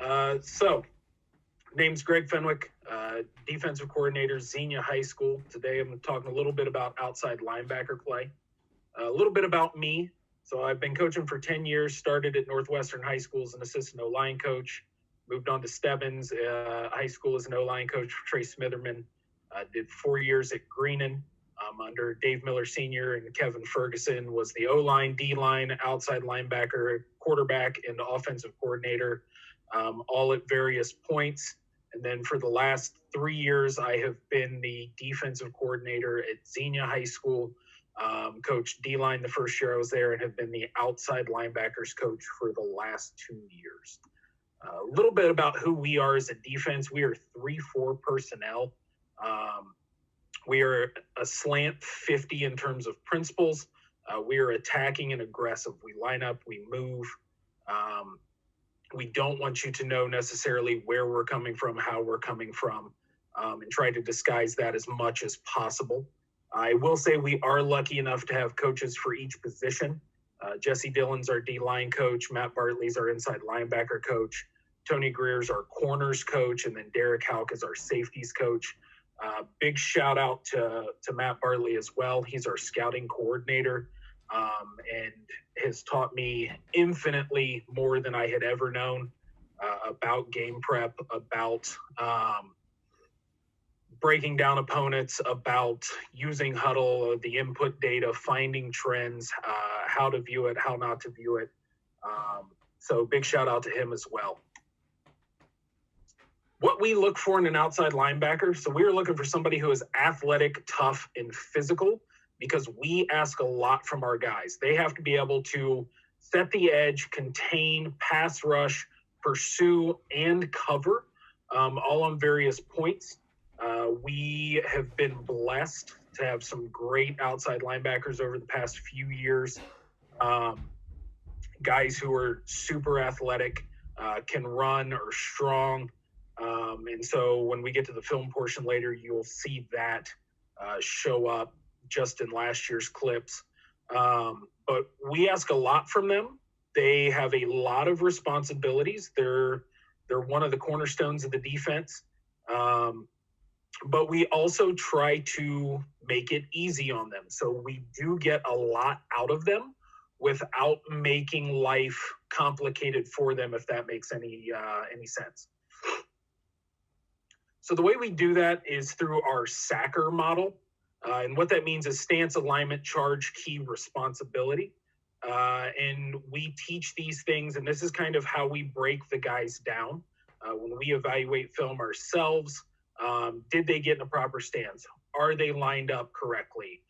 So, name's Greg Fenwick, defensive coordinator, Xenia High School. Today I'm talking a little bit about outside linebacker play, a little bit about me. So, I've been coaching for 10 years, started at Northwestern High School as an assistant O-line coach, moved on to Stebbins High School as an O-line coach for Trey Smitherman, did 4 years at Greenon. Under Dave Miller Sr. and Kevin Ferguson, was the O-line, D-line, outside linebacker, quarterback, and offensive coordinator, all at various points. And then for the last 3 years, I have been the defensive coordinator at Xenia High School, coached D-line the first year I was there, and have been the outside linebackers coach for the last 2 years. A little bit about who we are as a defense. We are 3-4 personnel. We are a slant 50 in terms of principles. We are attacking and aggressive. We line up, we move. We don't want you to know necessarily where we're coming from, how we're coming from, and try to disguise that as much as possible. I will say we are lucky enough to have coaches for each position. Jesse Dillon's our D-line coach. Matt Bartley's our inside linebacker coach. Tony Greer's our corners coach. And then Derek Hauk is our safeties coach. Big shout out to Matt Bartley as well. He's our scouting coordinator, and has taught me infinitely more than I had ever known about game prep, about breaking down opponents, about using huddle, the input data, finding trends, how to view it, how not to view it. So big shout out to him as well. What we look for in an outside linebacker, so we're looking for somebody who is athletic, tough, and physical, because we ask a lot from our guys. They have to be able to set the edge, contain, pass rush, pursue, and cover, all on various points. We have been blessed to have some great outside linebackers over the past few years. Guys who are super athletic, can run, are strong. And so when we get to the film portion later, you'll see that show up just in last year's clips. But we ask a lot from them. They have a lot of responsibilities. They're one of the cornerstones of the defense. But we also try to make it easy on them. So we do get a lot out of them without making life complicated for them, if that makes any sense. So the way we do that is through our SACR model. And what that means is stance, alignment, charge, key, responsibility. And we teach these things, and this is kind of how we break the guys down. When we evaluate film ourselves, did they get in a proper stance? Are they lined up correctly?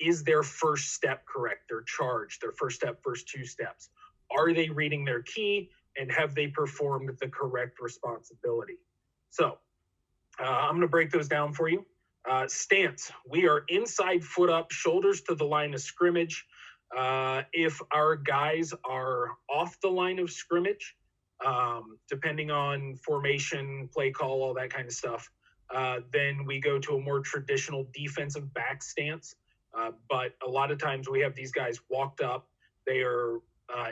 Is their first step correct? Their charge, their first step, first 2 steps. Are they reading their key, and have they performed the correct responsibility? So I'm going to break those down for you. Stance. We are inside foot up, shoulders to the line of scrimmage. If our guys are off the line of scrimmage, depending on formation, play call, all that kind of stuff, then we go to a more traditional defensive back stance. But a lot of times we have these guys walked up. They are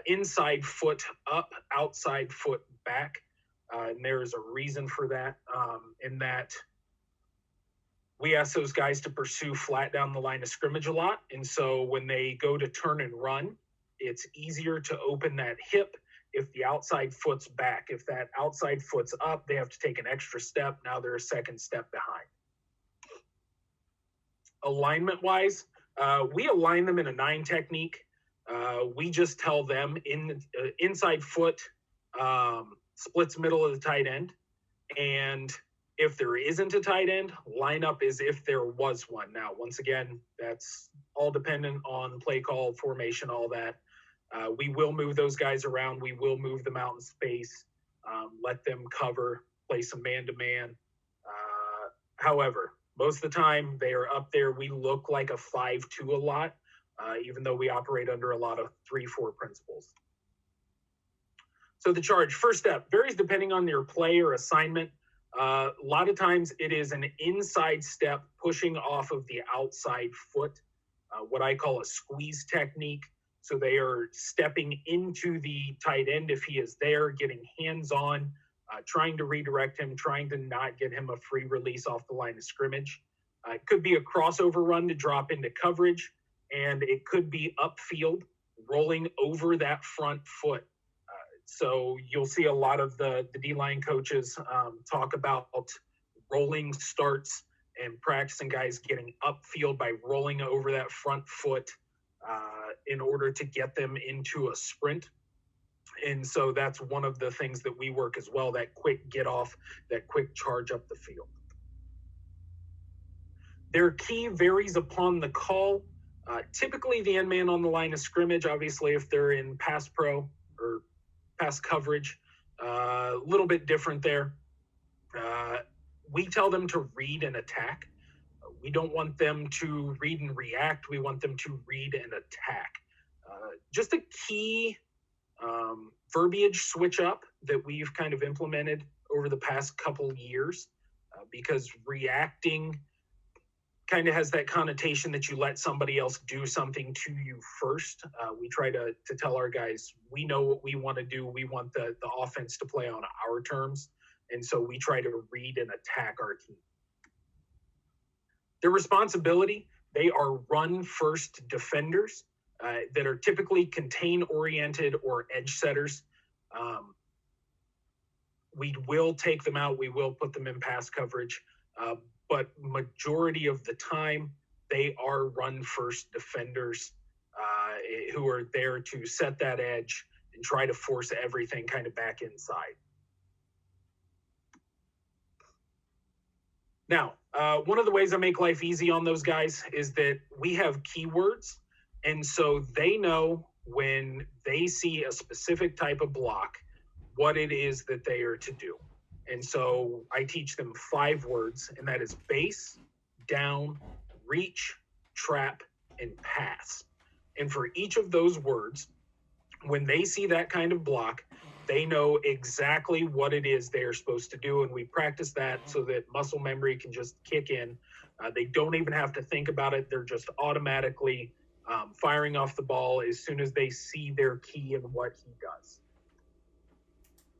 inside foot up, outside foot back. And there's a reason for that, in that we ask those guys to pursue flat down the line of scrimmage a lot. And so when they go to turn and run, it's easier to open that hip if the outside foot's back. If that outside foot's up, they have to take an extra step. Now they're a second step behind. Alignment-wise, we align them in a 9 technique. We just tell them inside foot splits middle of the tight end. And if there isn't a tight end, line up as if there was one. Now, once again, that's all dependent on play call, formation, all that. We will move those guys around. We will move them out in space, let them cover, play some man-to-man. However, most of the time they are up there. We look like a 5-2 a lot, even though we operate under a lot of 3-4 principles. So the charge, first step, varies depending on your play or assignment. A lot of times it is an inside step pushing off of the outside foot, what I call a squeeze technique. So they are stepping into the tight end if he is there, getting hands-on, trying to redirect him, trying to not get him a free release off the line of scrimmage. It could be a crossover run to drop into coverage, and it could be upfield, rolling over that front foot. So you'll see a lot of the D-line coaches talk about rolling starts and practicing guys getting upfield by rolling over that front foot in order to get them into a sprint. And so that's one of the things that we work as well, that quick get off, that quick charge up the field. Their key varies upon the call. Typically the end man on the line of scrimmage, obviously if they're in pass pro or pass coverage, a little bit different there. We tell them to read and attack. We don't want them to read and react. We want them to read and attack. Just a key verbiage switch up that we've kind of implemented over the past couple years, because reacting kind of has that connotation that you let somebody else do something to you first. We try to tell our guys, we know what we want to do. We want the offense to play on our terms. And so we try to read and attack our team. Their responsibility, they are run-first defenders that are typically contain-oriented or edge setters. We will take them out. We will put them in pass coverage. But majority of the time, they are run-first defenders who are there to set that edge and try to force everything kind of back inside. Now, one of the ways I make life easy on those guys is that we have keywords, and so they know when they see a specific type of block, what it is that they are to do. And so I teach them 5 words, and that is base, down, reach, trap, and pass. And for each of those words, when they see that kind of block, they know exactly what it is they're supposed to do. And we practice that so that muscle memory can just kick in. They don't even have to think about it. They're just automatically firing off the ball as soon as they see their key and what he does.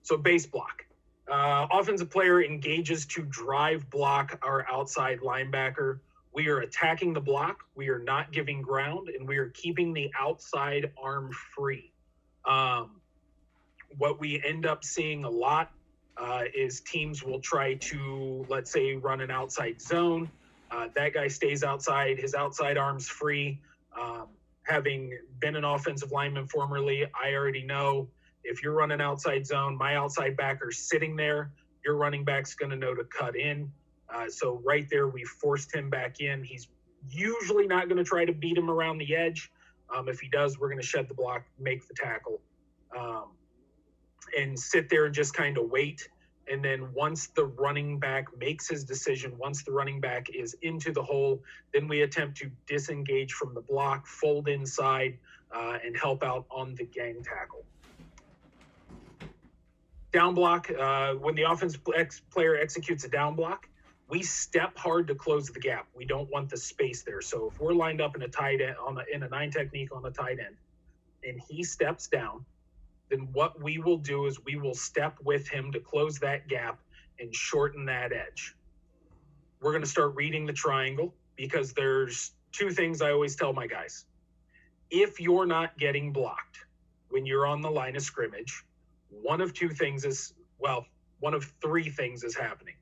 So base block. Offensive player engages to drive block our outside linebacker. We are attacking the block. We are not giving ground, and we are keeping the outside arm free. What we end up seeing a lot is teams will try to, let's say, run an outside zone. That guy stays outside. His outside arm's free. Having been an offensive lineman formerly, I already know if you're running outside zone, my outside backer's sitting there, your running back's going to know to cut in. So right there, we forced him back in. He's usually not going to try to beat him around the edge. If he does, we're going to shed the block, make the tackle, and sit there and just kind of wait. And then once the running back makes his decision, once the running back is into the hole, then we attempt to disengage from the block, fold inside, and help out on the gang tackle. Down block, when the offensive player executes a down block, we step hard to close the gap. We don't want the space there. So if we're lined up in a tight end, in a 9 technique on the tight end, and he steps down, then what we will do is we will step with him to close that gap and shorten that edge. We're going to start reading the triangle, because there's 2 things I always tell my guys. If you're not getting blocked when you're on the line of scrimmage, one of 3 things is happening.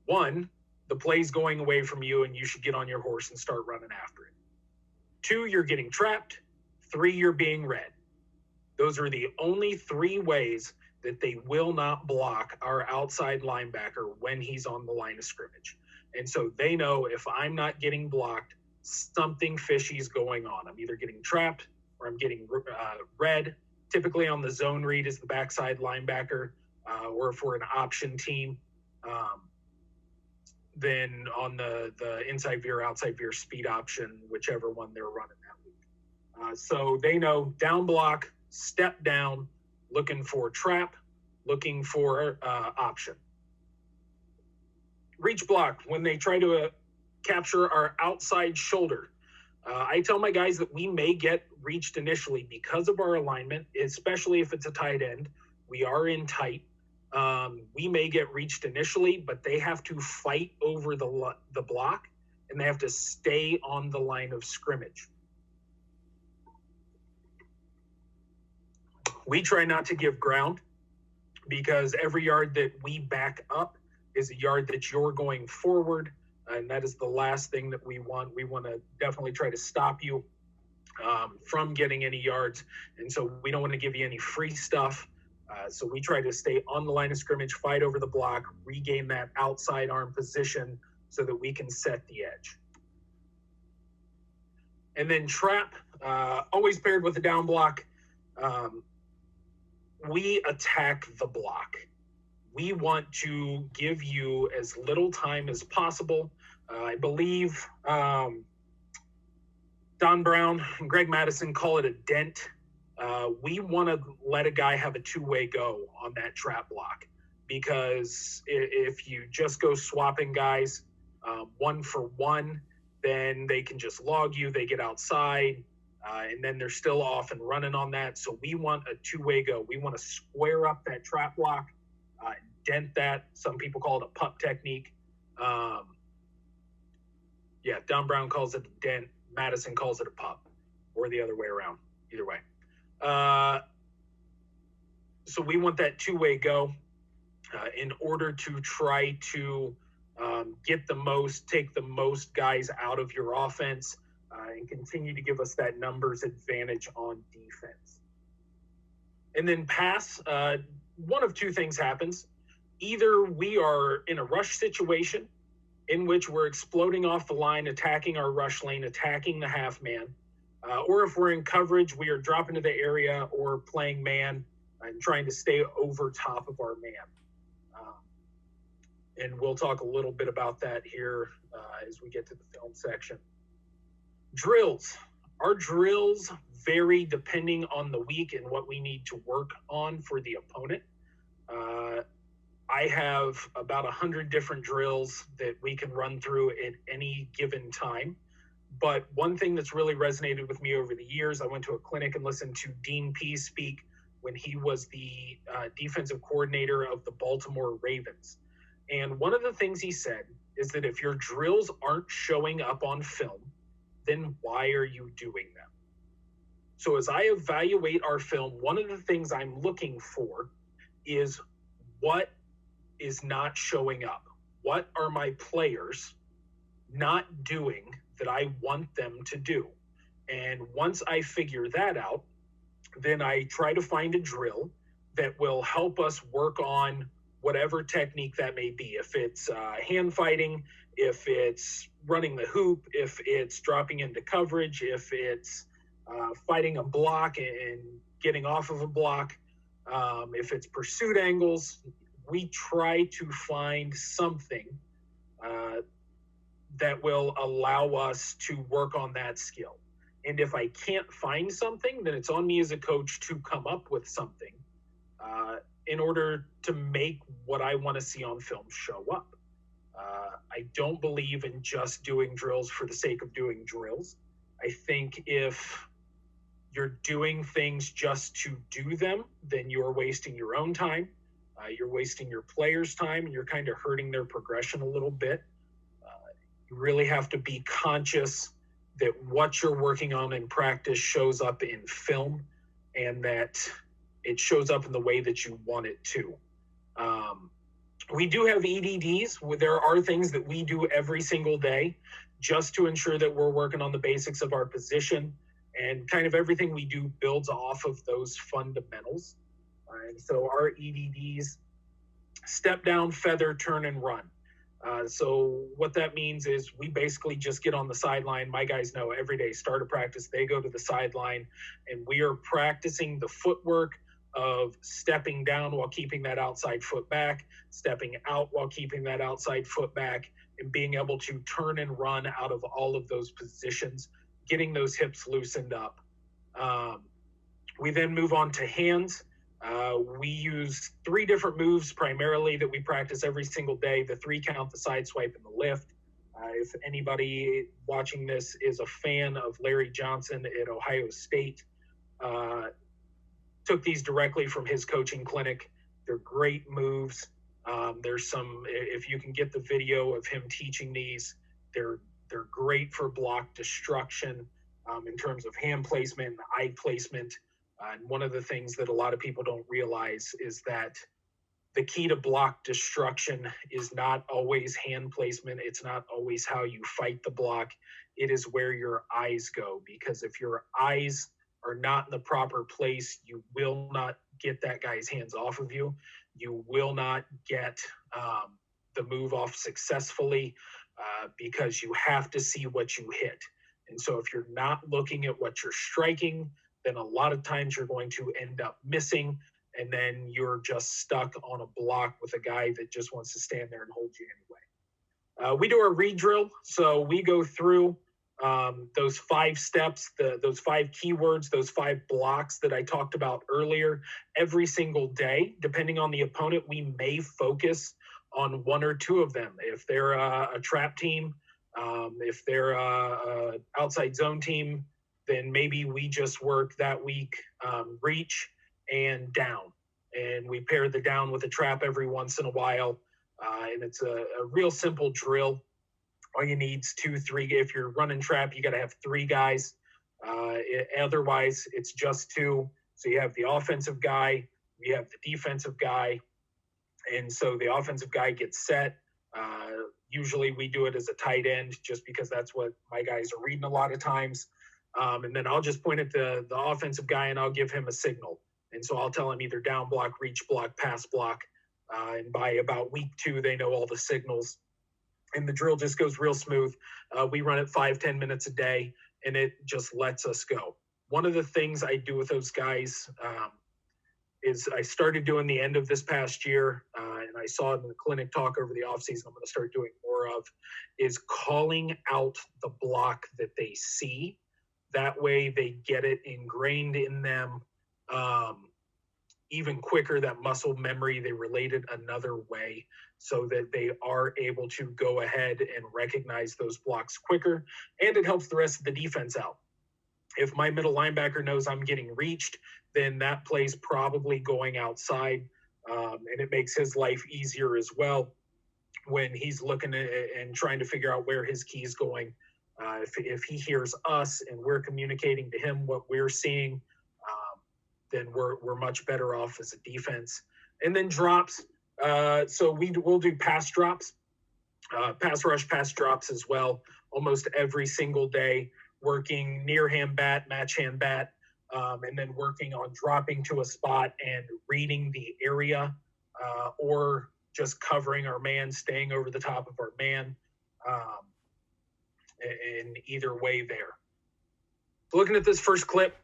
1, the play's going away from you and you should get on your horse and start running after it. 2, you're getting trapped. 3, you're being read. Those are the only 3 ways that they will not block our outside linebacker when he's on the line of scrimmage. And so they know if I'm not getting blocked, something fishy is going on. I'm either getting trapped or I'm getting read. Typically on the zone read is the backside linebacker, or if we're an option team, then on the inside veer, outside veer, speed option, whichever one they're running that week. So they know down block, step down, looking for trap, looking for option. Reach block, when they try to capture our outside shoulder. I tell my guys that we may get reached initially because of our alignment, especially if it's a tight end. We are in tight. We may get reached initially, but they have to fight over the block, and they have to stay on the line of scrimmage. We try not to give ground because every yard that we back up is a yard that you're going forward, and that is the last thing that we want. We want to definitely try to stop you from getting any yards, and so we don't want to give you any free stuff. So we try to stay on the line of scrimmage, fight over the block, regain that outside arm position so that we can set the edge. And then trap, always paired with the down block. We attack the block. We want to give you as little time as possible. I believe Don Brown and Greg Madison call it a dent. We want to let a guy have a two-way go on that trap block, because if you just go swapping guys one for one, then they can just log you, they get outside, and then they're still off and running on that. So we want a two-way go. We want to square up that trap block, dent that. Some people call it a pup technique. Don Brown calls it a dent. Madison calls it a pup, or the other way around. Either way. So we want that two-way go in order to try to take the most guys out of your offense and continue to give us that numbers advantage on defense. And then pass, one of two things happens. Either we are in a rush situation in which we're exploding off the line, attacking our rush lane, attacking the half man, or if we're in coverage, we are dropping to the area or playing man and trying to stay over top of our man. And we'll talk a little bit about that here as we get to the film section. Drills. Our drills vary depending on the week and what we need to work on for the opponent. I have about 100 different drills that we can run through at any given time. But one thing that's really resonated with me over the years, I went to a clinic and listened to Dean Pease speak when he was the defensive coordinator of the Baltimore Ravens. And one of the things he said is that if your drills aren't showing up on film, then why are you doing them? So as I evaluate our film, one of the things I'm looking for is what is not showing up. What are my players not doing that I want them to do? And once I figure that out, then I try to find a drill that will help us work on whatever technique that may be. If it's hand fighting, if it's running the hoop, if it's dropping into coverage, if it's fighting a block and getting off of a block, if it's pursuit angles, we try to find something that will allow us to work on that skill. And if I can't find something, then it's on me as a coach to come up with something in order to make what I want to see on film show up. I don't believe in just doing drills for the sake of doing drills. I think if you're doing things just to do them, then you're wasting your own time. You're wasting your players' time, and you're kind of hurting their progression a little bit. You really have to be conscious that what you're working on in practice shows up in film, and that it shows up in the way that you want it to. We do have EDDs. There are things that we do every single day just to ensure that we're working on the basics of our position, and kind of everything we do builds off of those fundamentals. And so our EDDs: step down, feather, turn, and run. So what that means is we basically just get on the sideline. My guys know every day, start of practice, they go to the sideline, and we are practicing the footwork of stepping down while keeping that outside foot back, stepping out while keeping that outside foot back, and being able to turn and run out of all of those positions, getting those hips loosened up. We then move on to hands. We use 3 different moves primarily that we practice every single day: the 3 count, the side swipe, and the lift. If anybody watching this is a fan of Larry Johnson at Ohio State, took these directly from his coaching clinic. They're great moves. There's some, if you can get the video of him teaching these, they're great for block destruction in terms of hand placement and eye placement. And one of the things that a lot of people don't realize is that the key to block destruction is not always hand placement. It's not always how you fight the block. It is where your eyes go, because if your eyes are not in the proper place, you will not get that guy's hands off of you. You will not get the move off successfully because you have to see what you hit. And so if you're not looking at what you're striking, then a lot of times you're going to end up missing, and then you're just stuck on a block with a guy that just wants to stand there and hold you anyway. We do our read drill, so we go through those 5 steps, those 5 keywords, those 5 blocks that I talked about earlier every single day. Depending on the opponent, we may focus on 1 or 2 of them. If they're a trap team, if they're a outside zone team, then maybe we just work that week reach and down. And we pair the down with a trap every once in a while. And it's a real simple drill. All you need is 2, 3. If you're running trap, you got to have 3 guys. Otherwise, it's just 2. So you have the offensive guy, you have the defensive guy. And so the offensive guy gets set. Usually we do it as a tight end just because that's what my guys are reading a lot of times. And then I'll just point at the offensive guy and I'll give him a signal. And so I'll tell him either down block, reach block, pass block. And by about week 2, they know all the signals. And the drill just goes real smooth. We run it 5-10 minutes a day, and it just lets us go. One of the things I do with those guys is I started doing the end of this past year, and I saw it in the clinic talk over the offseason. I'm going to start doing more of, is calling out the block that they see. That way they get it ingrained in them even quicker, that muscle memory, they relate it another way so that they are able to go ahead and recognize those blocks quicker, and it helps the rest of the defense out. If my middle linebacker knows I'm getting reached, then that play's probably going outside, and it makes his life easier as well when he's looking at and trying to figure out where his key is going. If he hears us and we're communicating to him what we're seeing, then we're much better off as a defense. And then drops. So we'll do pass drops, pass rush, pass drops as well, almost every single day, working near hand bat, match hand bat, and then working on dropping to a spot and reading the area, or just covering our man, staying over the top of our man, in either way there. Looking at this first clip,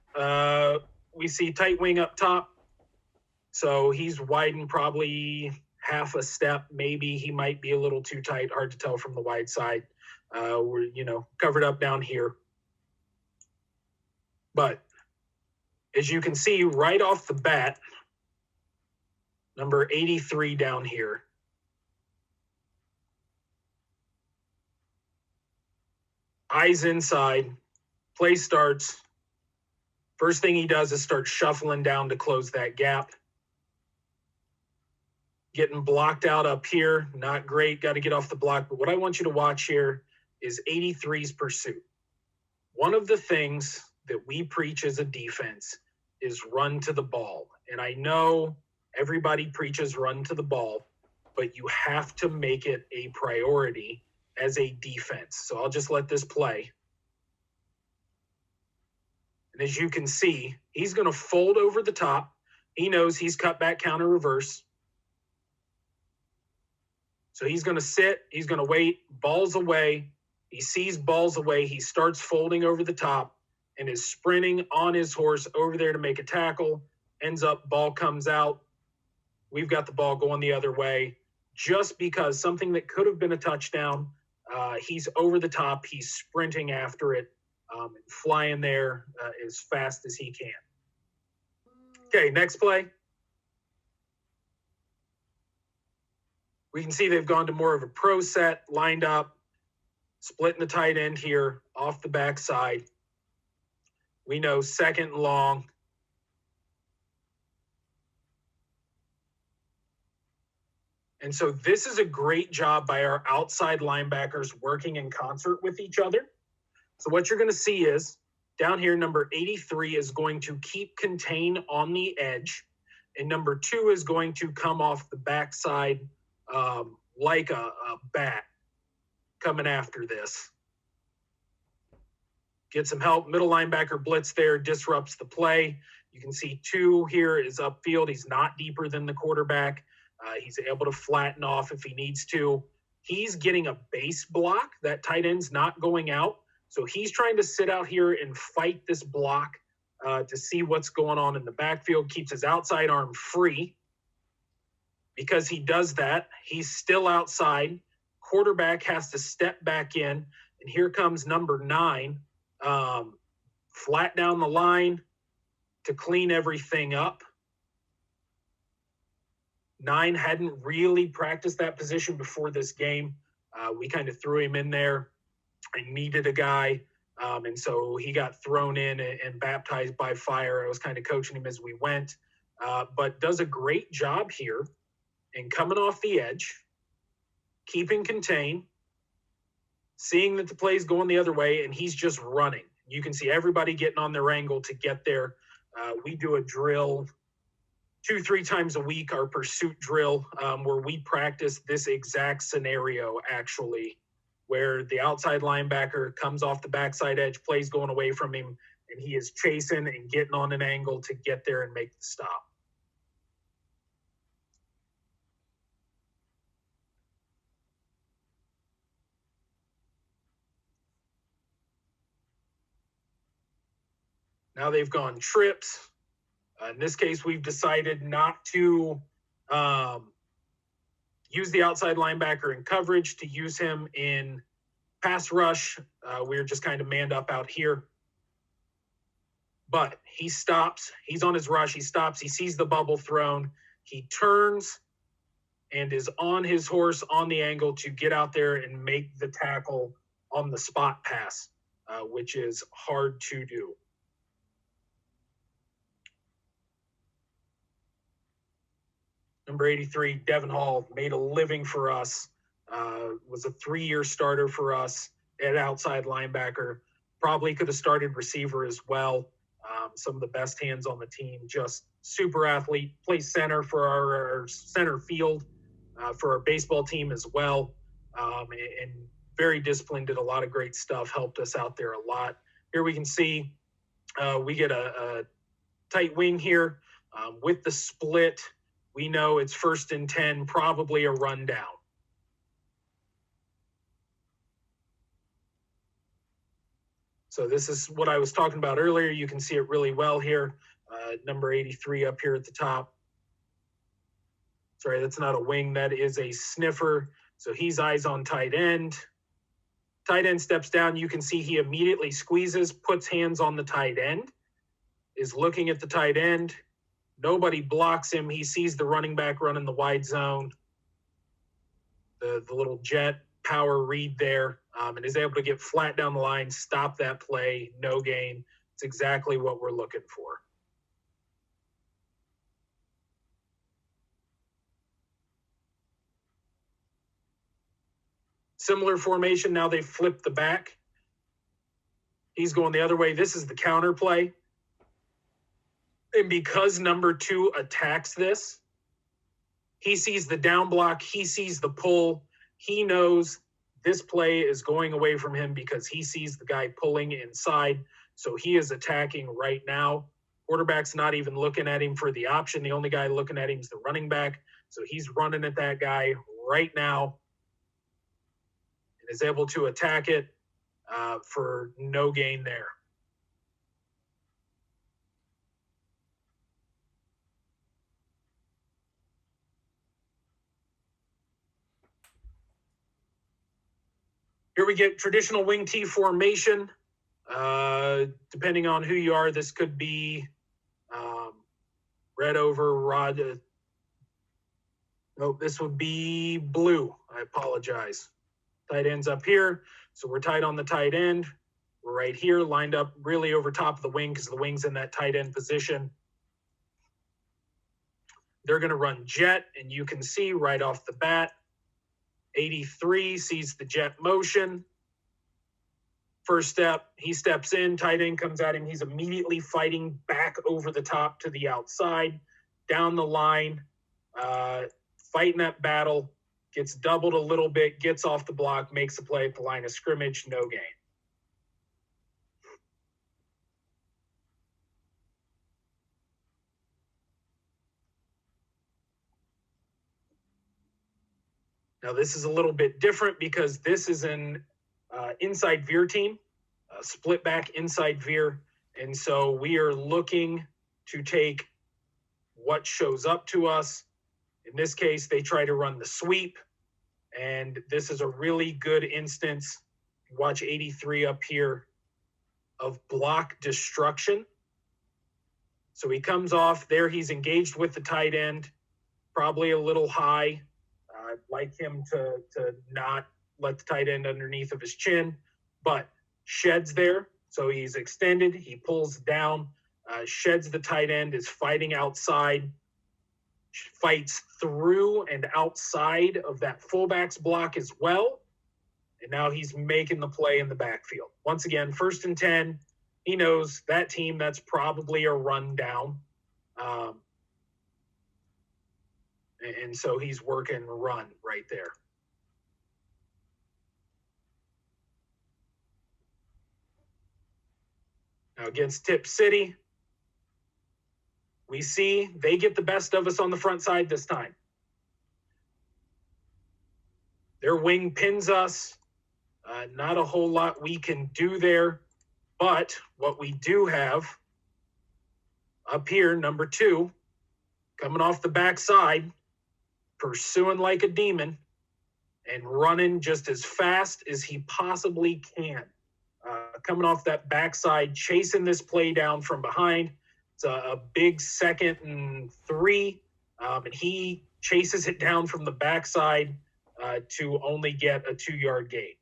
we see tight wing up top. So he's widened probably half a step. Maybe he might be a little too tight. Hard to tell from the wide side. We're, covered up down here. But as you can see right off the bat, number 83 down here. Eyes inside. Play starts. First thing he does is start shuffling down to close that gap. Getting blocked out up here, not great, got to get off the block. But what I want you to watch here is 83's pursuit. One of the things that we preach as a defense is run to the ball. And I know everybody preaches run to the ball, but you have to make it a priority as a defense. So I'll just let this play. And as you can see, he's going to fold over the top. He knows he's cut back counter reverse. So he's going to sit. He's going to wait. Ball's away. He sees ball's away. He starts folding over the top and is sprinting on his horse over there to make a tackle. Ends up, ball comes out. We've got the ball going the other way just because something that could have been a touchdown, he's over the top. He's sprinting after it. Flying there as fast as he can. Okay, next play. We can see they've gone to more of a pro set, lined up. Splitting the tight end here off the backside. We know second and long. And so this is a great job by our outside linebackers working in concert with each other. So what you're going to see is down here, number 83 is going to keep contain on the edge. And number 2 is going to come off the backside like a bat coming after this. Get some help. Middle linebacker blitz there, disrupts the play. You can see 2 here is upfield. He's not deeper than the quarterback. He's able to flatten off if he needs to. He's getting a base block. That tight end's not going out. So he's trying to sit out here and fight this block to see what's going on in the backfield, keeps his outside arm free. Because he does that, he's still outside. Quarterback has to step back in. And here comes number 9, flat down the line to clean everything up. 9 hadn't really practiced that position before this game. We kind of threw him in there and needed a guy. And so he got thrown in and baptized by fire. I was kind of coaching him as we went, but does a great job here in coming off the edge, keeping contain, seeing that the play's going the other way, and he's just running. You can see everybody getting on their angle to get there. We do a drill 2-3 times a week, our pursuit drill, where we practice this exact scenario, actually, where the outside linebacker comes off the backside edge, plays going away from him, and he is chasing and getting on an angle to get there and make the stop. Now they've gone trips. In this case, we've decided not to use the outside linebacker in coverage, to use him in pass rush. We're just kind of manned up out here. But he stops. He's on his rush. He stops. He sees the bubble thrown. He turns and is on his horse on the angle to get out there and make the tackle on the spot pass, which is hard to do. Number 83, Devin Hall, made a living for us, was a 3-year starter for us at outside linebacker. Probably could have started receiver as well. Some of the best hands on the team, just super athlete, plays center for our center field for our baseball team as well. And very disciplined, did a lot of great stuff, helped us out there a lot. Here we can see we get a tight wing here with the split. We know it's 1st and 10, probably a rundown. So this is what I was talking about earlier. You can see it really well here. Number 83 up here at the top. Sorry, that's not a wing. That is a sniffer. So he's eyes on tight end. Tight end steps down. You can see he immediately squeezes, puts hands on the tight end, is looking at the tight end. Nobody blocks him. He sees the running back running the wide zone, the little jet power read there, and is able to get flat down the line, stop that play, no gain. It's exactly what we're looking for. Similar formation. Now they flip the back. He's going the other way. This is the counter play. And because number 2 attacks this, he sees the down block, he sees the pull, he knows this play is going away from him because he sees the guy pulling inside. So he is attacking right now. Quarterback's not even looking at him for the option. The only guy looking at him is the running back. So he's running at that guy right now and is able to attack it for no gain there. Here we get traditional wing T formation. Depending on who you are, this could be red over rod. No, this would be blue. I apologize. Tight ends up here. So we're tight on the tight end. We're right here, lined up really over top of the wing because the wing's in that tight end position. They're going to run jet, and you can see right off the bat, 83 sees the jet motion. First step, he steps in, tight end comes at him. He's immediately fighting back over the top to the outside, down the line, fighting that battle, gets doubled a little bit, gets off the block, makes a play at the line of scrimmage, no gain. Now, this is a little bit different because this is an inside veer team, split back inside veer. And so we are looking to take what shows up to us. In this case, they try to run the sweep. And this is a really good instance. Watch 83 up here of block destruction. So he comes off there. He's engaged with the tight end, probably a little high. I'd like him to not let the tight end underneath of his chin, but sheds there. So he's extended. He pulls down, sheds the tight end, is fighting outside, fights through and outside of that fullback's block as well. And now he's making the play in the backfield. Once again, 1st and 10. He knows that team, that's probably a run down. And so he's working run right there. Now against Tip City, we see they get the best of us on the front side this time. Their wing pins us. Not a whole lot we can do there. But what we do have up here, number 2, coming off the backside, pursuing like a demon and running just as fast as he possibly can. Coming off that backside, chasing this play down from behind. It's a big 2nd and 3, and he chases it down from the backside to only get a 2-yard gain.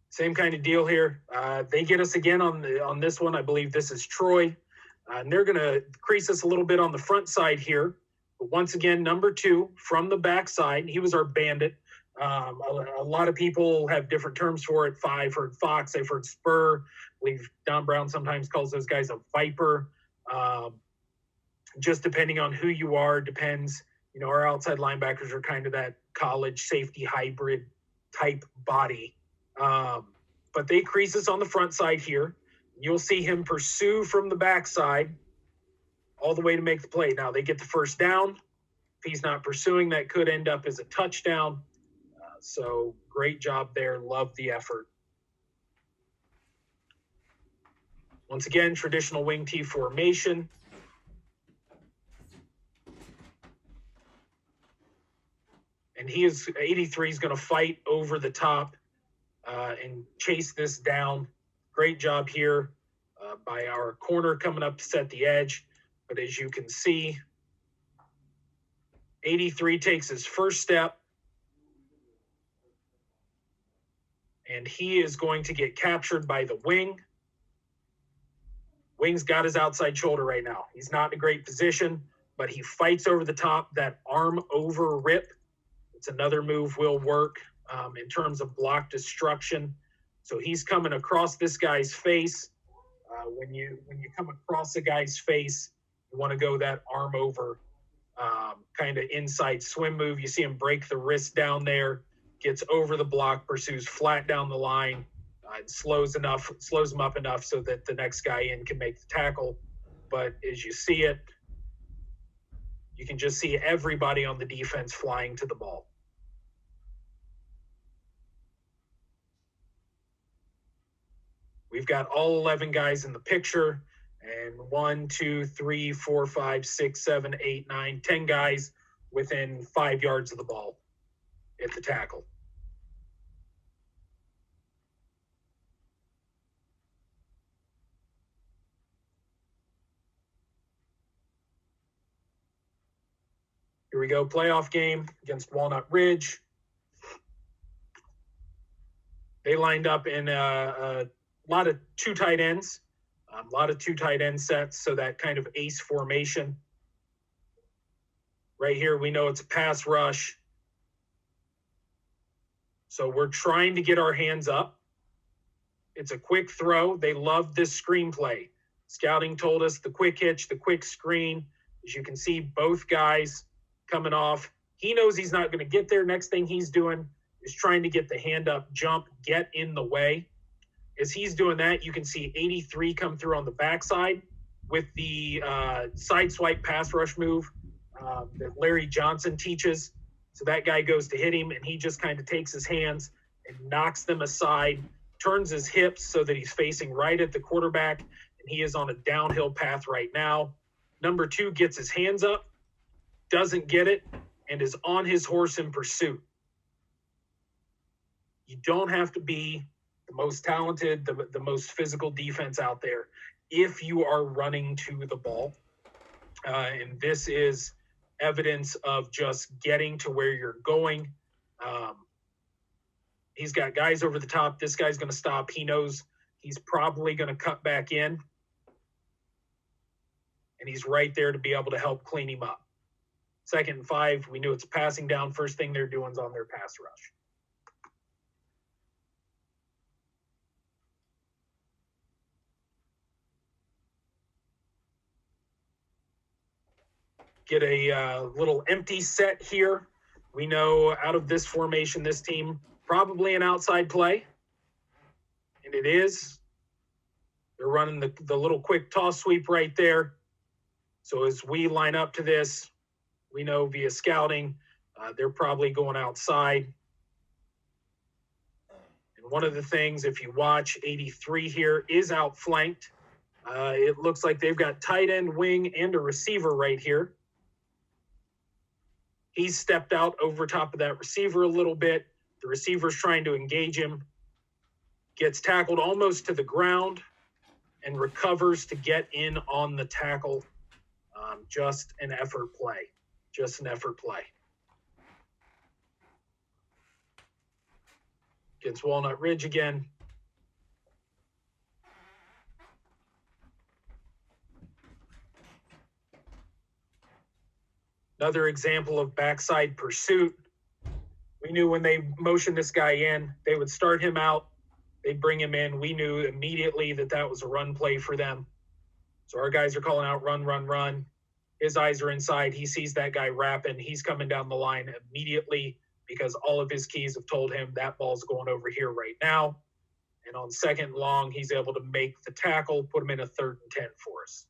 Same kind of deal here. They get us again on this one. I believe this is Troy. And they're going to crease us a little bit on the front side here. But once again, number 2 from the backside. He was our bandit. A lot of people have different terms for it. I've heard Fox. I've heard Spur. I believe Don Brown sometimes calls those guys a Viper. Just depending on who you are, depends. You know, our outside linebackers are kind of that college safety hybrid type body. But they crease us on the front side here. You'll see him pursue from the backside all the way to make the play. Now they get the first down. If he's not pursuing, that could end up as a touchdown. So great job there. Love the effort. Once again, traditional wing T formation. And 83 is going to fight over the top and chase this down. Great job here by our corner coming up to set the edge. But as you can see, 83 takes his first step. And he is going to get captured by the wing. Wing's got his outside shoulder right now. He's not in a great position, but he fights over the top. That arm over rip, it's another move will work in terms of block destruction. So he's coming across this guy's face. When you come across a guy's face, you want to go that arm over kind of inside swim move. You see him break the wrist down there, gets over the block, pursues flat down the line, slows him up enough so that the next guy in can make the tackle. But as you see it, you can just see everybody on the defense flying to the ball. We've got all 11 guys in the picture, and 1, 2, 3, 4, 5, 6, 7, 8, 9, 10 guys within 5 yards of the ball at the tackle. Here we go, playoff game against Walnut Ridge. They lined up in a lot of two tight ends, a lot of two tight end sets, so that kind of ace formation. Right here, we know it's a pass rush. So we're trying to get our hands up. It's a quick throw. They love this screenplay. Scouting told us the quick hitch, the quick screen. As you can see, both guys coming off. He knows he's not going to get there. Next thing he's doing is trying to get the hand up, jump, get in the way. As he's doing that, you can see 83 come through on the backside with the side swipe pass rush move that Larry Johnson teaches. So that guy goes to hit him, and he just kind of takes his hands and knocks them aside, turns his hips so that he's facing right at the quarterback, and he is on a downhill path right now. Number 2 gets his hands up, doesn't get it, and is on his horse in pursuit. You don't have to be the most talented, the most physical defense out there if you are running to the ball. And this is evidence of just getting to where you're going. He's got guys over the top. This guy's going to stop. He knows he's probably going to cut back in. And he's right there to be able to help clean him up. 2nd and 5, we knew it's passing down. First thing they're doing is on their pass rush. Get a little empty set here. We know out of this formation, this team, probably an outside play. And it is. They're running the little quick toss sweep right there. So as we line up to this, we know via scouting, they're probably going outside. And one of the things, if you watch, 83 here is outflanked. It looks like they've got tight end, wing, and a receiver right here. He's stepped out over top of that receiver a little bit. The receiver's trying to engage him. Gets tackled almost to the ground and recovers to get in on the tackle. Just an effort play. Just an effort play. Against Walnut Ridge again. Another example of backside pursuit. We knew when they motioned this guy in, they would start him out. They'd bring him in. We knew immediately that that was a run play for them. So our guys are calling out run, run, run. His eyes are inside. He sees that guy wrapping. He's coming down the line immediately because all of his keys have told him that ball's going over here right now. And on 2nd and long, he's able to make the tackle, put him in a 3rd and 10 for us.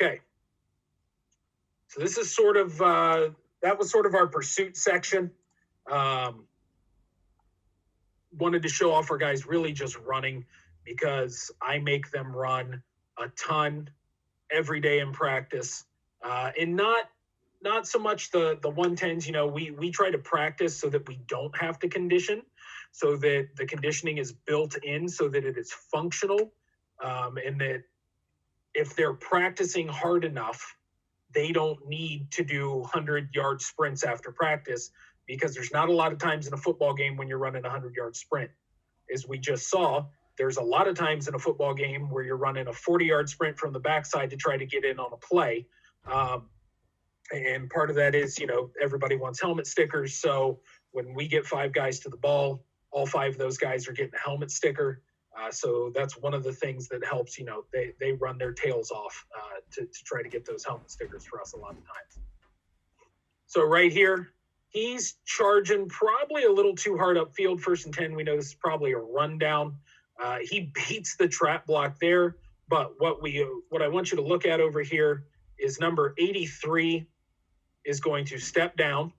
Okay. So this is sort of, that was sort of our pursuit section. Wanted to show off our guys really just running because I make them run a ton every day in practice. And not so much the 110s, you know, we try to practice so that we don't have to condition, so that the conditioning is built in so that it is functional, and that if they're practicing hard enough, they don't need to do 100-yard sprints after practice, because there's not a lot of times in a football game when you're running a 100-yard sprint. As we just saw, there's a lot of times in a football game where you're running a 40-yard sprint from the backside to try to get in on a play. And part of that is, you know, everybody wants helmet stickers. So when we get 5 guys to the ball, all 5 of those guys are getting a helmet sticker. So that's one of the things that helps, you know, they run their tails off to try to get those helmet stickers for us a lot of times. So right here, he's charging probably a little too hard upfield. 1st and 10, we know this is probably a rundown. He beats the trap block there. But what I want you to look at over here is number 83 is going to step down.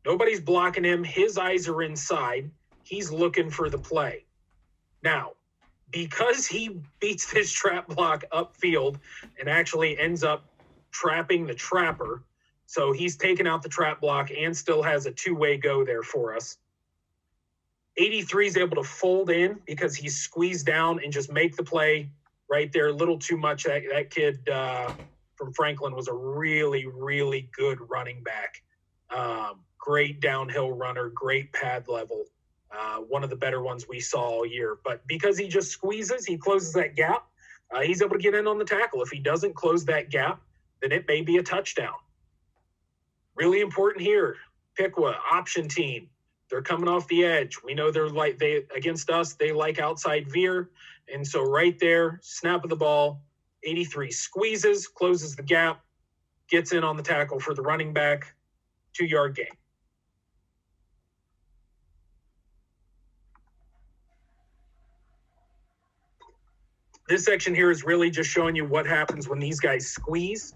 Nobody's blocking him. His eyes are inside. He's looking for the play. Now, because he beats this trap block upfield and actually ends up trapping the trapper. So he's taken out the trap block and still has a two-way go there for us. 83 is able to fold in because he's squeezed down and just make the play right there. A little too much. That kid from Franklin was a really, really good running back. Great downhill runner, great pad level. One of the better ones we saw all year. But because he just squeezes, he closes that gap, he's able to get in on the tackle. If he doesn't close that gap, then it may be a touchdown. Really important here. Piqua, option team. They're coming off the edge. We know they against us, they like outside veer. And so right there, snap of the ball, 83 squeezes, closes the gap, gets in on the tackle for the running back, 2-yard gain. This section here is really just showing you what happens when these guys squeeze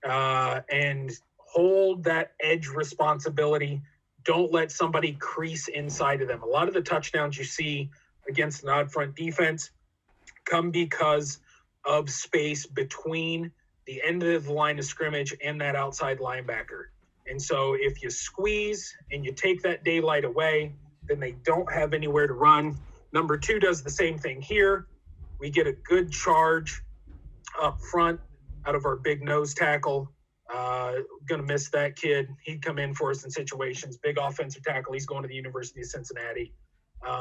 and hold that edge responsibility. Don't let somebody crease inside of them. A lot of the touchdowns you see against an odd front defense come because of space between the end of the line of scrimmage and that outside linebacker. And so if you squeeze and you take that daylight away, then they don't have anywhere to run. Number 2 does the same thing here. We get a good charge up front out of our big nose tackle. Going to miss that kid. He'd come in for us in situations. Big offensive tackle. He's going to the University of Cincinnati.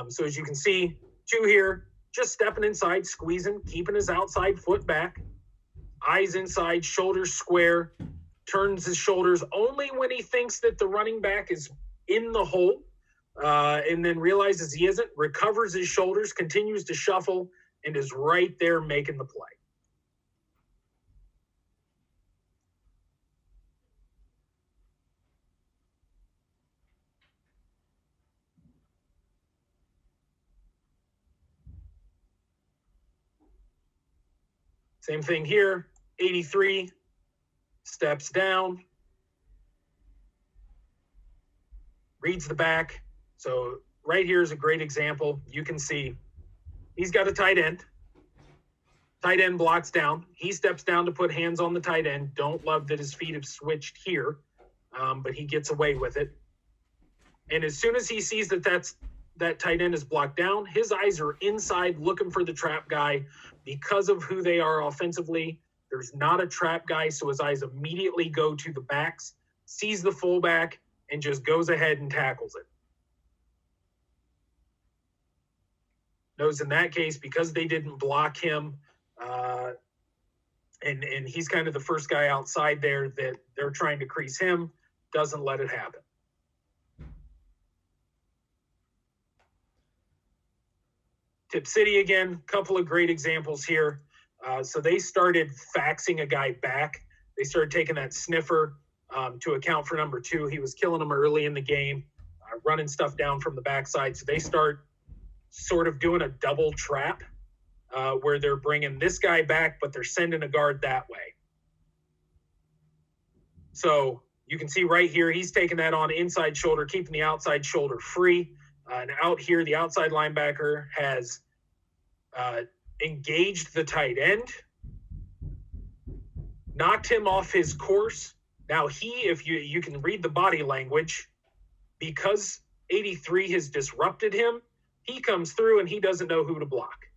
So as you can see, 2 here, just stepping inside, squeezing, keeping his outside foot back. Eyes inside, shoulders square, turns his shoulders only when he thinks that the running back is in the hole, and then realizes he isn't, recovers his shoulders, continues to shuffle, and is right there making the play. Same thing here, 83, steps down, reads the back. So right here is a great example. You can see he's got a tight end. Tight end blocks down. He steps down to put hands on the tight end. Don't love that his feet have switched here, but he gets away with it. And as soon as he sees that tight end is blocked down, his eyes are inside looking for the trap guy. Because of who they are offensively, there's not a trap guy, so his eyes immediately go to the backs, sees the fullback, and just goes ahead and tackles it. Knows in that case, because they didn't block him, and he's kind of the first guy outside there that they're trying to crease him, doesn't let it happen. Tip City again, couple of great examples here. So they started faxing a guy back. They started taking that sniffer to account for number 2. He was killing them early in the game, running stuff down from the backside. So they start sort of doing a double trap where they're bringing this guy back, but they're sending a guard that way. So you can see right here, he's taking that on inside shoulder, keeping the outside shoulder free. And out here, the outside linebacker has engaged the tight end, knocked him off his course. Now if you can read the body language, because 83 has disrupted him, he comes through and he doesn't know who to block.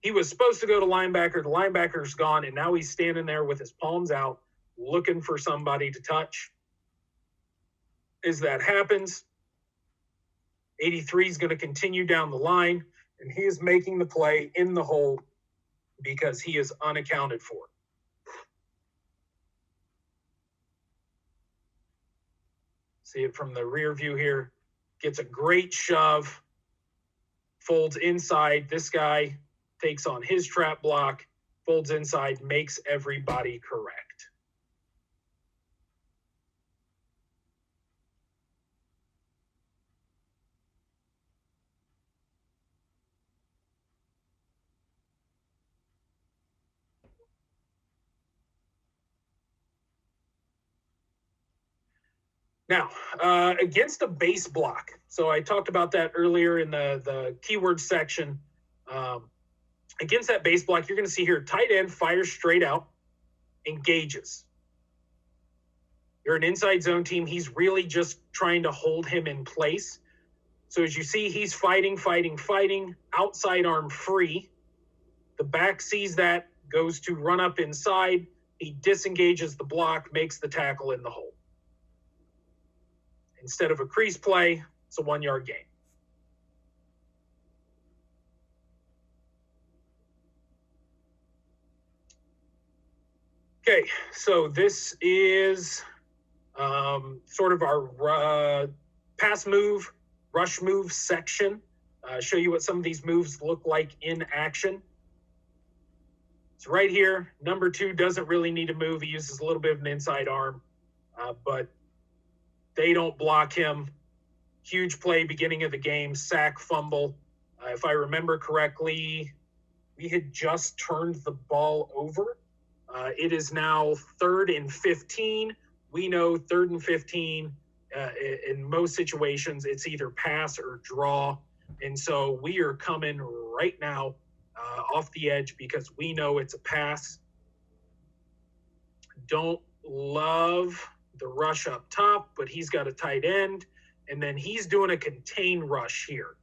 He was supposed to go to linebacker. The linebacker's gone, and now he's standing there with his palms out, looking for somebody to touch. As that happens, 83 is going to continue down the line, and he is making the play in the hole because he is unaccounted for. See it from the rear view here. Gets a great shove, folds inside. This guy takes on his trap block, folds inside, makes everybody correct. Now, against a base block. So I talked about that earlier in the keyword section. Against that base block, you're going to see here, tight end fires straight out, engages. You're an inside zone team. He's really just trying to hold him in place. So as you see, he's fighting, outside arm free. The back sees that, goes to run up inside. He disengages the block, makes the tackle in the hole. Instead of a crease play, it's a 1-yard gain. Okay, so this is sort of our pass move, rush move section. Show you what some of these moves look like in action. So right here, number 2 doesn't really need to move. He uses a little bit of an inside arm, but they don't block him. Huge play, beginning of the game, sack, fumble. If I remember correctly, we had just turned the ball over. It is now 3rd and 15. We know 3rd and 15, in most situations, it's either pass or draw. And so we are coming right now off the edge because we know it's a pass. Don't love the rush up top, but he's got a tight end. And then he's doing a contain rush here.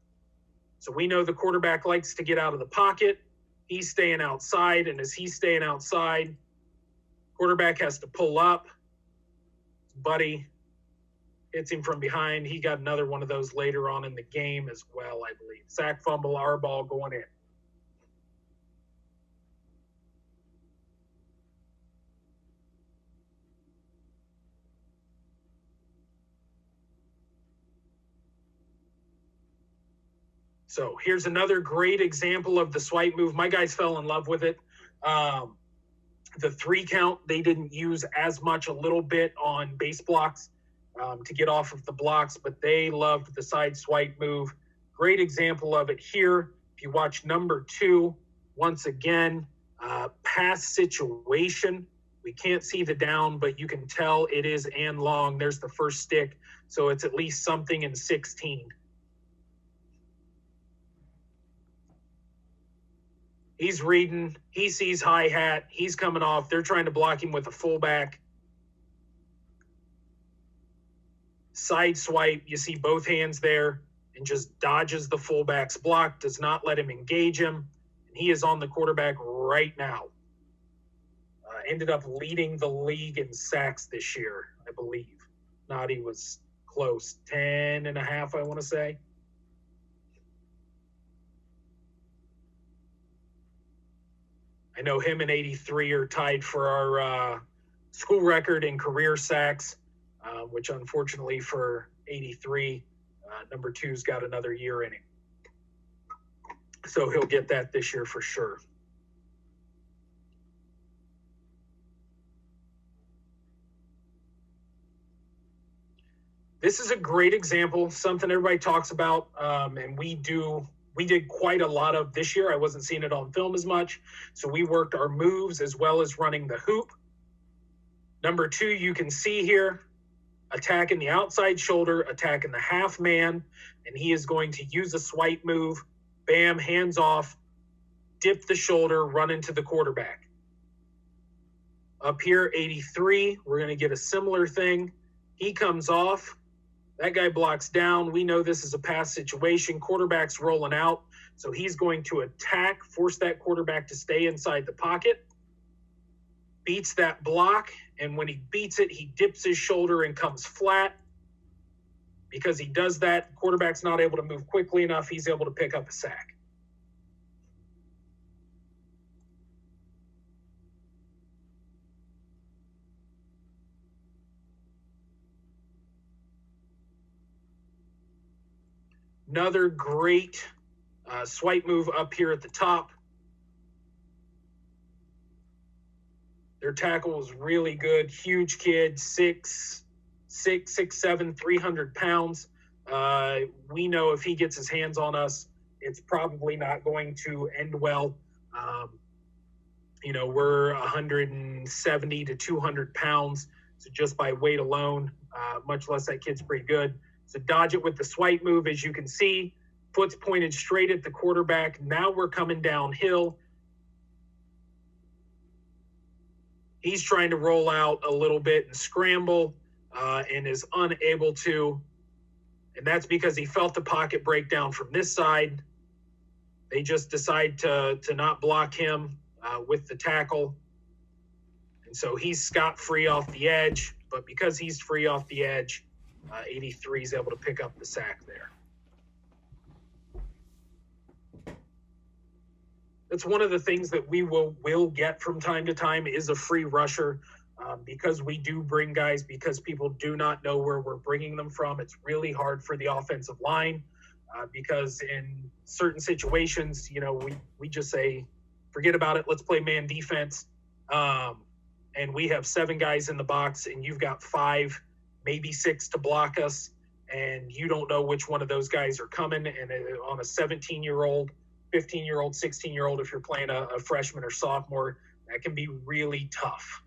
So we know the quarterback likes to get out of the pocket. He's staying outside, and as he's staying outside, quarterback has to pull up. Buddy hits him from behind. He got another one of those later on in the game as well, I believe. Sack, fumble, our ball going in. So here's another great example of the swipe move. My guys fell in love with it. The 3 count, they didn't use as much, a little bit on base blocks to get off of the blocks, but they loved the side swipe move. Great example of it here. If you watch number 2, once again, pass situation. We can't see the down, but you can tell it is and long. There's the first stick. So it's at least something in 16. He's reading. He sees hi-hat. He's coming off. They're trying to block him with a fullback. Side swipe. You see both hands there and just dodges the fullback's block, does not let him engage him. And he is on the quarterback right now. Ended up leading the league in sacks this year, I believe. Not, he was close. 10 and a half, I want to say. I know him and 83 are tied for our school record in career sacks, which unfortunately for 83, number 2's got another year in him. So he'll get that this year for sure. This is a great example, something everybody talks about, and we did quite a lot of this year. I wasn't seeing it on film as much. So we worked our moves as well as running the hoop. Number 2, you can see here, attacking the outside shoulder, attacking the half man, and he is going to use a swipe move. Bam, hands off, dip the shoulder, run into the quarterback. Up here, 83, we're going to get a similar thing. He comes off. That guy blocks down. We know this is a pass situation. Quarterback's rolling out. So he's going to attack, force that quarterback to stay inside the pocket. Beats that block. And when he beats it, he dips his shoulder and comes flat. Because he does that, quarterback's not able to move quickly enough. He's able to pick up a sack. Another great swipe move up here at the top. Their tackle was really good. Huge kid, 6'7", 300 pounds. We know if he gets his hands on us, it's probably not going to end well. We're 170 to 200 pounds. So just by weight alone, much less that kid's pretty good. So dodge it with the swipe move, as you can see. Foot's pointed straight at the quarterback. Now we're coming downhill. He's trying to roll out a little bit and scramble and is unable to. And that's because he felt the pocket break down from this side. They just decide to not block him with the tackle. And so he's scot-free off the edge. But because he's free off the edge, 83 is able to pick up the sack there. That's one of the things that we will get from time to time is a free rusher. Because we do bring guys, because people do not know where we're bringing them from. It's really hard for the offensive line because in certain situations, we just say, forget about it. Let's play man defense. And we have 7 guys in the box and you've got 5, maybe 6 to block us. And you don't know which one of those guys are coming. And on a 17-year-old, 15-year-old, 16-year-old, if you're playing a freshman or sophomore, that can be really tough.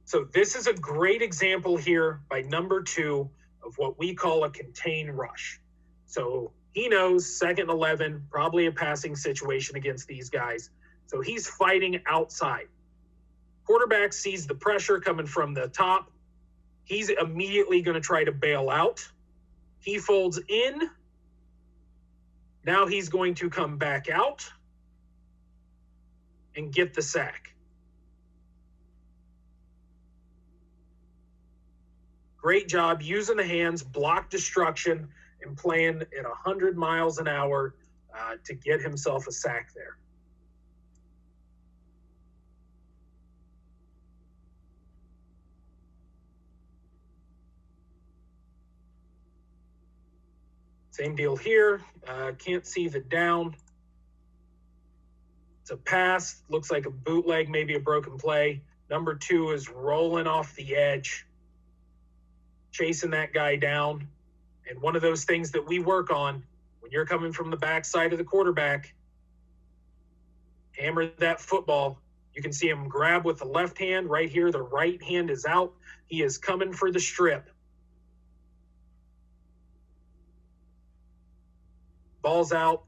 So this is a great example here by number 2 of what we call a contain rush. So he knows 2nd and 11, probably a passing situation against these guys. So he's fighting outside. Quarterback sees the pressure coming from the top. He's immediately going to try to bail out. He folds in. Now he's going to come back out and get the sack. Great job using the hands, block destruction, and playing at 100 miles an hour to get himself a sack there. Same deal here. Can't see the down. It's a pass. Looks like a bootleg, maybe a broken play. Number 2 is rolling off the edge, chasing that guy down. And one of those things that we work on when you're coming from the backside of the quarterback, hammer that football. You can see him grab with the left hand right here. The right hand is out. He is coming for the strip. Ball's out,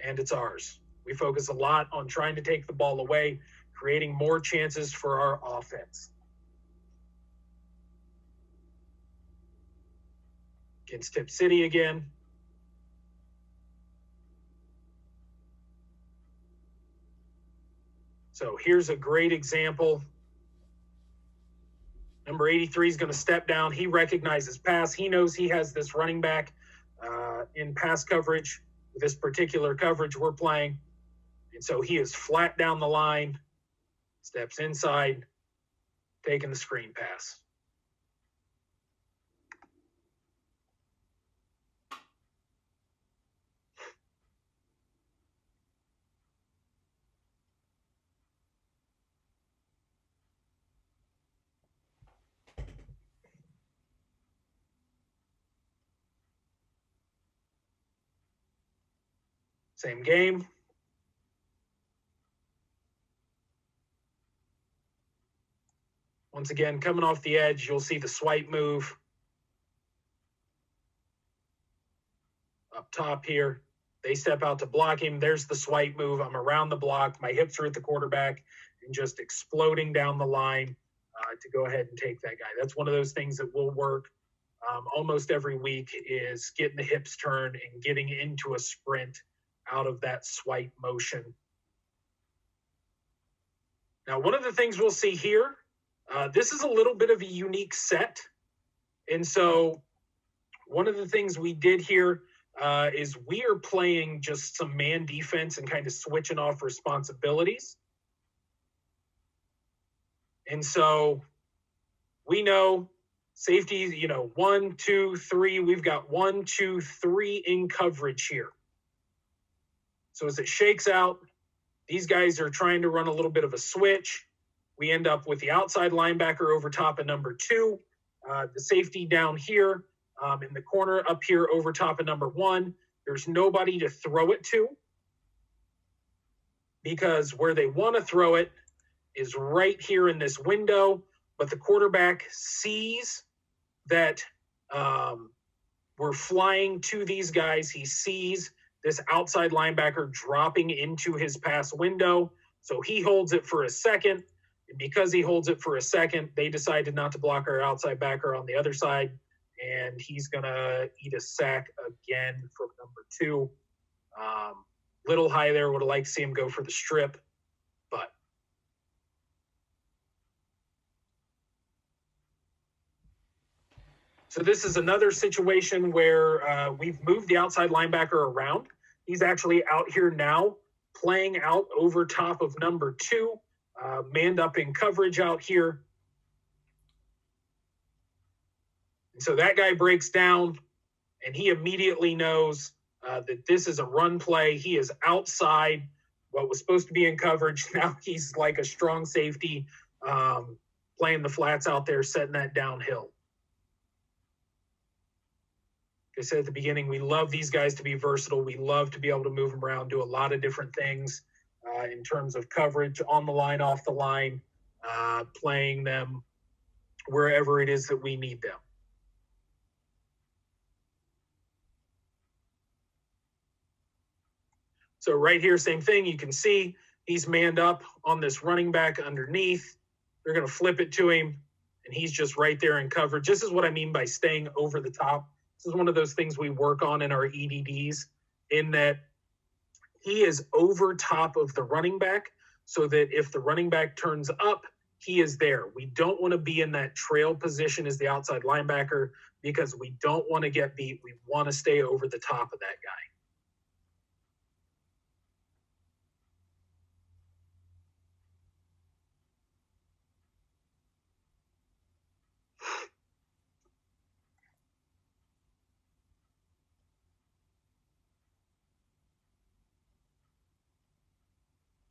and it's ours. We focus a lot on trying to take the ball away, creating more chances for our offense. Against Tipp City again. So here's a great example. Number 83 is going to step down. He recognizes pass. He knows he has this running back in pass coverage. This particular coverage we're playing. And so he is flat down the line, steps inside, taking the screen pass. Same game. Once again, coming off the edge, you'll see the swipe move. Up top here, they step out to block him. There's the swipe move. I'm around the block. My hips are at the quarterback and just exploding down the line to go ahead and take that guy. That's one of those things that will work almost every week is getting the hips turned and getting into a sprint out of that swipe motion. Now, one of the things we'll see here, this is a little bit of a unique set. And so one of the things we did here is we are playing just some man defense and kind of switching off responsibilities. And so we know safety, 1, 2, 3. We've got 1, 2, 3 in coverage here. So as it shakes out, these guys are trying to run a little bit of a switch. We end up with the outside linebacker over top of number 2, the safety down here in the corner up here over top of number 1. There's nobody to throw it to because where they want to throw it is right here in this window, but the quarterback sees that we're flying to these guys. He sees this outside linebacker dropping into his pass window, so he holds it for a second. And because he holds it for a second, they decided not to block our outside backer on the other side, and he's going to eat a sack again from number 2. Little high there. Would have liked to see him go for the strip, but so this is another situation where we've moved the outside linebacker around. He's actually out here now, playing out over top of number 2, manned up in coverage out here. And so that guy breaks down, and he immediately knows that this is a run play. He is outside what was supposed to be in coverage. Now he's like a strong safety, playing the flats out there, setting that downhill. Like I said at the beginning, we love these guys to be versatile. We love to be able to move them around, do a lot of different things in terms of coverage, on the line, off the line, playing them wherever it is that we need them. So right here, same thing. You can see he's manned up on this running back underneath. They're going to flip it to him, and he's just right there in coverage. This is what I mean by staying over the top. This is one of those things we work on in our EDDs, in that he is over top of the running back so that if the running back turns up, he is there. We don't want to be in that trail position as the outside linebacker because we don't want to get beat. We want to stay over the top of that guy.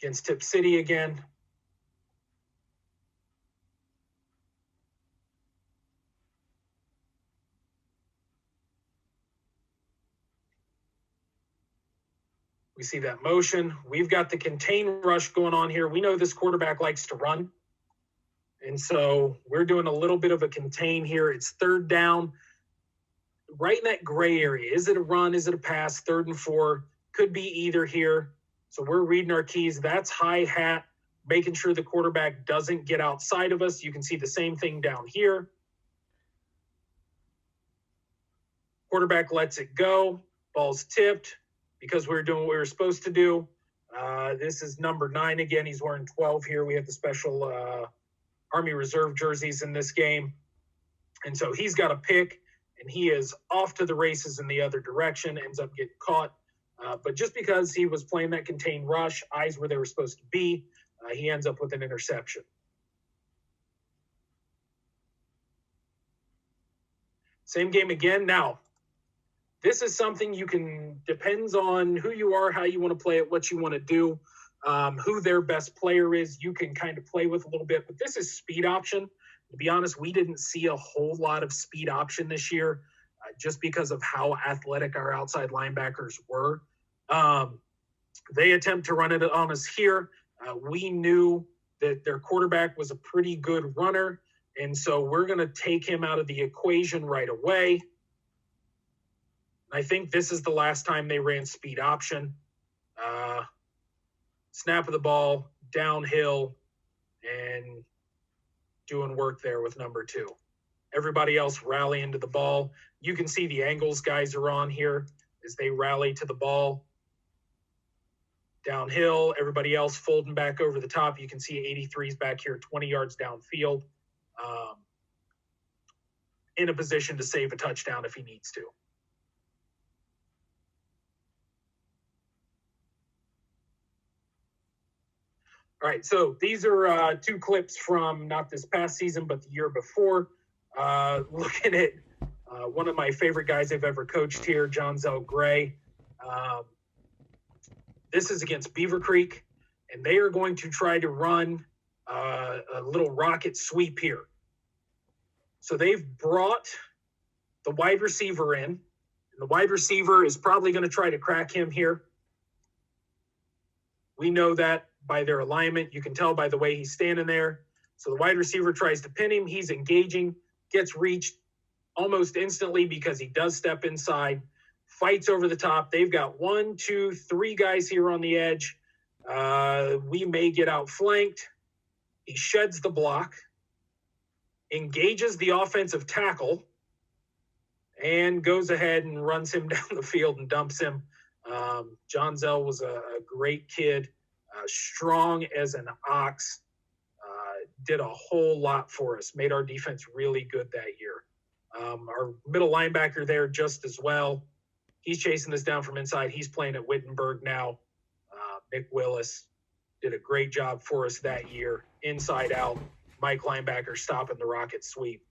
Against Tip City again. We see that motion. We've got the contain rush going on here. We know this quarterback likes to run. And so we're doing a little bit of a contain here. It's 3rd down, right in that gray area. Is it a run? Is it a pass? 3rd and 4. Could be either here. So we're reading our keys. That's high hat, making sure the quarterback doesn't get outside of us. You can see the same thing down here. Quarterback lets it go. Ball's tipped because we're doing what we were supposed to do. This is number 9 again. He's wearing 12 here. We have the special Army Reserve jerseys in this game. And so he's got a pick, and he is off to the races in the other direction, ends up getting caught. But just because he was playing that contained rush, eyes where they were supposed to be, he ends up with an interception. Same game again. Now, this is something you can, depends on who you are, how you want to play it, what you want to do, who their best player is, you can kind of play with a little bit. But this is speed option. To be honest, we didn't see a whole lot of speed option this year just because of how athletic our outside linebackers were. They attempt to run it on us here. We knew that their quarterback was a pretty good runner, and so we're going to take him out of the equation right away. I think this is the last time they ran speed option. Snap of the ball, downhill, and doing work there with number 2. Everybody else rallying to the ball. You can see the angles guys are on here as they rally to the ball. Downhill, everybody else folding back over the top. You can see 83's back here, 20 yards downfield, in a position to save a touchdown if he needs to. All right, so these are 2 clips from not this past season, but the year before. Looking at one of my favorite guys I've ever coached here, John Zell Gray. This is against Beaver Creek, and they are going to try to run a little rocket sweep here. So they've brought the wide receiver in, and the wide receiver is probably going to try to crack him here. We know that by their alignment. You can tell by the way he's standing there. So the wide receiver tries to pin him. He's engaging, gets reached almost instantly because he does step inside, fights over the top. They've got 1, 2, 3 guys here on the edge. We may get outflanked. He sheds the block, engages the offensive tackle, and goes ahead and runs him down the field and dumps him. John Zell was a great kid, strong as an ox, did a whole lot for us, made our defense really good that year. Our middle linebacker there just as well. He's chasing us down from inside. He's playing at Wittenberg now. Nick Willis did a great job for us that year, inside out. Mike linebacker stopping the rocket sweep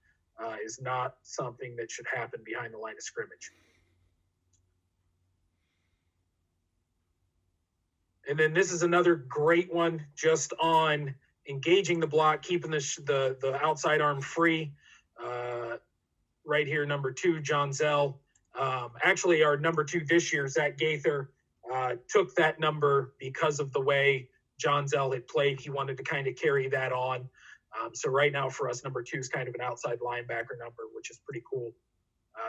is not something that should happen behind the line of scrimmage. And then this is another great one just on engaging the block, keeping the outside arm free. Right here, number 2, John Zell. Actually, our number 2 this year, Zach Gaither, took that number because of the way John Zell had played. He wanted to kind of carry that on. So right now for us, number 2 is kind of an outside linebacker number, which is pretty cool.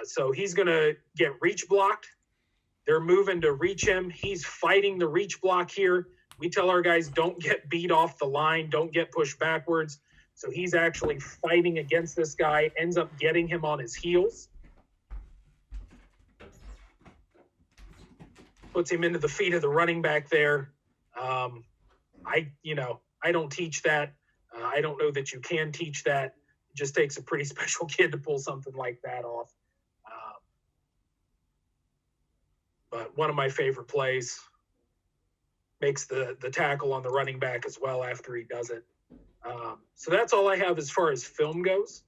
So he's going to get reach blocked. They're moving to reach him. He's fighting the reach block here. We tell our guys, don't get beat off the line. Don't get pushed backwards. So he's actually fighting against this guy, ends up getting him on his heels. Puts him into the feet of the running back there. I don't teach that. I don't know that you can teach that. It just takes a pretty special kid to pull something like that off. But one of my favorite plays, makes the tackle on the running back as well after he does it. So that's all I have as far as film goes.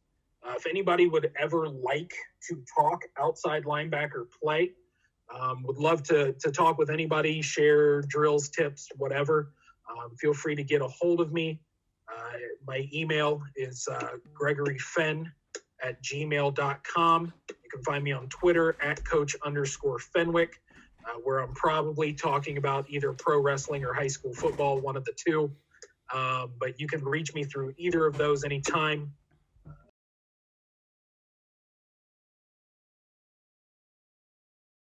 If anybody would ever like to talk outside linebacker play, would love to talk with anybody, share drills, tips, whatever. Feel free to get a hold of me. My email is gregoryfenn@gmail.com. You can find me on Twitter @coach_Fenwick, where I'm probably talking about either pro wrestling or high school football, one of the two. But you can reach me through either of those anytime.